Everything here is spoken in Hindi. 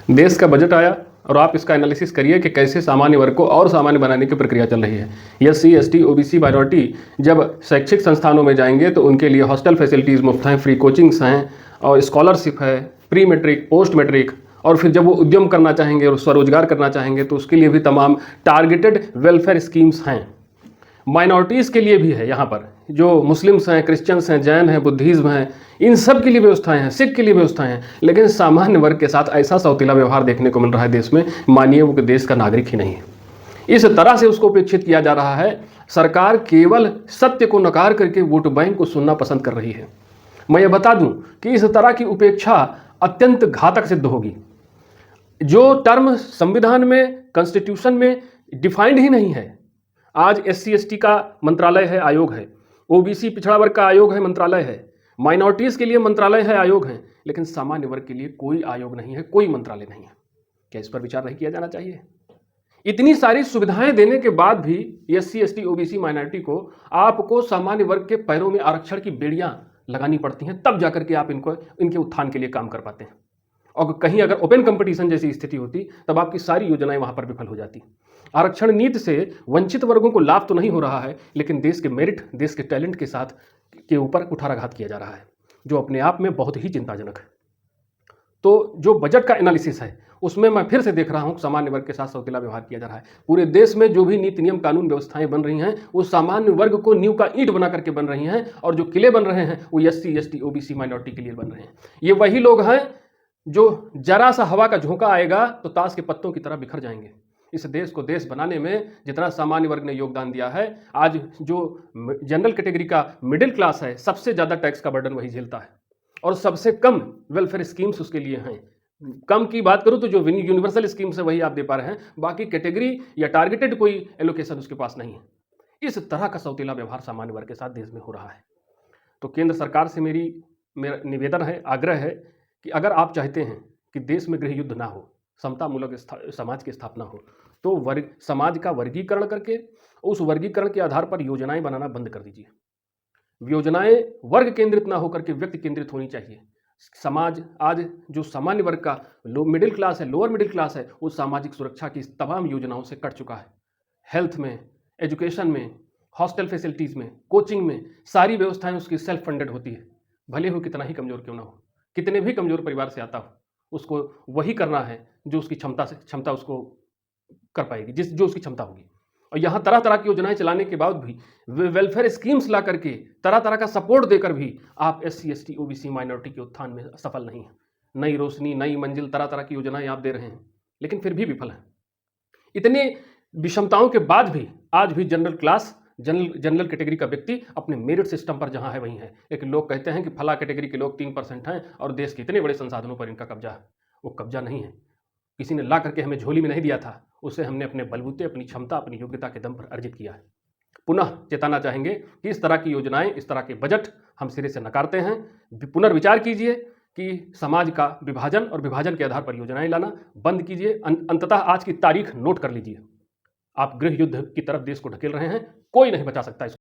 देश का बजट आया और आप इसका एनालिसिस करिए कि कैसे सामान्य वर्ग को और सामान्य बनाने की प्रक्रिया चल रही है। एससी, एसटी, ओबीसी, माइनॉरिटी जब शैक्षिक संस्थानों में जाएंगे तो उनके लिए हॉस्टल फैसिलिटीज़ मुफ्त हैं, फ्री कोचिंग्स हैं और स्कॉलरशिप है, प्री मेट्रिक, पोस्ट मेट्रिक। और फिर जब वो उद्यम करना चाहेंगे और स्वरोजगार करना चाहेंगे तो उसके लिए भी तमाम टारगेटेड वेलफेयर स्कीम्स हैं। माइनॉरिटीज़ के लिए भी है, यहाँ पर जो मुस्लिम्स हैं, क्रिश्चियंस हैं, जैन हैं, बुद्धिज़्म हैं, इन सब के लिए व्यवस्थाएं हैं, सिख के लिए व्यवस्थाएं हैं। लेकिन सामान्य वर्ग के साथ ऐसा सौतीला व्यवहार देखने को मिल रहा है देश में, मानिए वो देश का नागरिक ही नहीं है। इस तरह से उसको उपेक्षित किया जा रहा है। सरकार केवल सत्य को नकार करके वोट बैंक को सुनना पसंद कर रही है। मैं ये बता दूं कि इस तरह की उपेक्षा अत्यंत घातक सिद्ध होगी। जो टर्म संविधान में, कॉन्स्टिट्यूशन में डिफाइंड ही नहीं है। आज एससी एसटी का मंत्रालय है, आयोग है, ओबीसी पिछड़ा वर्ग का आयोग है, मंत्रालय है, माइनॉरिटीज के लिए मंत्रालय है, आयोग है, लेकिन सामान्य वर्ग के लिए कोई आयोग नहीं है, कोई मंत्रालय नहीं है। क्या इस पर विचार नहीं किया जाना चाहिए? इतनी सारी सुविधाएं देने के बाद भी एससी एसटी ओबीसी माइनॉरिटी को आपको सामान्य वर्ग के पैरों में आरक्षण की बेड़ियां लगानी पड़ती हैं, तब जाकर के आप इनके उत्थान के लिए काम कर पाते हैं। और कहीं अगर ओपन कंपटीशन जैसी स्थिति होती तब आपकी सारी योजनाएं वहां पर विफल हो जाती। आरक्षण नीति से वंचित वर्गों को लाभ तो नहीं हो रहा है, लेकिन देश के मेरिट, देश के टैलेंट के साथ के ऊपर कुठाराघात किया जा रहा है, जो अपने आप में बहुत ही चिंताजनक है। तो जो बजट का एनालिसिस है उसमें मैं फिर से देख रहा हूं सामान्य वर्ग के साथ सौतेला व्यवहार किया जा रहा है। पूरे देश में जो भी नीति, नियम, कानून, व्यवस्थाएं बन रही हैं वो सामान्य वर्ग को नींव का ईंट बना करके बन रही हैं, और जो किले बन रहे हैं वो एससी एसटी ओबीसी माइनॉरिटी के लिए बन रहे हैं। ये वही लोग हैं जो जरा सा हवा का झोंका आएगा तो ताश के पत्तों की तरह बिखर जाएंगे। इस देश को देश बनाने में जितना सामान्य वर्ग ने योगदान दिया है, आज जो जनरल कैटेगरी का मिडिल क्लास है, सबसे ज़्यादा टैक्स का बर्डन वही झेलता है और सबसे कम वेलफेयर स्कीम्स उसके लिए हैं। कम की बात करूं तो जो यूनिवर्सल स्कीम्स है वही आप दे पा रहे हैं, बाकी कैटेगरी या टारगेटेड कोई एलोकेशन उसके पास नहीं है। इस तरह का सौतेला व्यवहार सामान्य वर्ग के साथ देश में हो रहा है। तो केंद्र सरकार से मेरा निवेदन है, आग्रह है कि अगर आप चाहते हैं कि देश में गृह युद्ध ना हो, समतामूलक समाज की स्थापना हो, तो समाज का वर्गीकरण करके उस वर्गीकरण के आधार पर योजनाएं बनाना बंद कर दीजिए। योजनाएं वर्ग केंद्रित ना होकर के व्यक्ति केंद्रित होनी चाहिए। समाज आज जो सामान्य वर्ग का मिडिल क्लास है, लोअर मिडिल क्लास है, वो सामाजिक सुरक्षा की तमाम योजनाओं से कट चुका है। हेल्थ में, एजुकेशन में, हॉस्टल फैसिलिटीज़ में, कोचिंग में सारी व्यवस्थाएं उसकी सेल्फ फंडेड होती है। भले हो कितना ही कमज़ोर क्यों ना हो, कितने भी कमज़ोर परिवार से आता हो, उसको वही करना है जो उसकी क्षमता उसको कर पाएगी, जो उसकी क्षमता होगी। और यहाँ तरह तरह की योजनाएं चलाने के बाद भी वेलफेयर स्कीम्स ला करके, तरह तरह का सपोर्ट देकर भी आप एससी एसटी ओबीसी माइनॉरिटी के उत्थान में सफल नहीं हैं। नई रोशनी, नई मंजिल, तरह तरह की योजनाएं आप दे रहे हैं, लेकिन फिर भी विफल हैं। इतने विषमताओं के बाद भी आज भी जनरल कैटेगरी का व्यक्ति अपने मेरिट सिस्टम पर जहां है वहीं है। लेकिन लोग कहते हैं कि फला कैटेगरी के लोग 3% हैं और देश के इतने बड़े संसाधनों पर इनका कब्जा है। वो कब्जा नहीं है, किसी ने ला करके हमें झोली में नहीं दिया था, उसे हमने अपने बलबूते, अपनी क्षमता, अपनी योग्यता के दम पर अर्जित किया है। पुनः चेताना चाहेंगे कि इस तरह की योजनाएं, इस तरह के बजट हम सिरे से नकारते हैं। पुनर्विचार कीजिए कि समाज का विभाजन और विभाजन के आधार पर योजनाएं लाना बंद कीजिए। अंततः आज की तारीख नोट कर लीजिए, आप गृह युद्ध की तरफ देश को ढकेल रहे हैं, कोई नहीं बचा सकता इसको।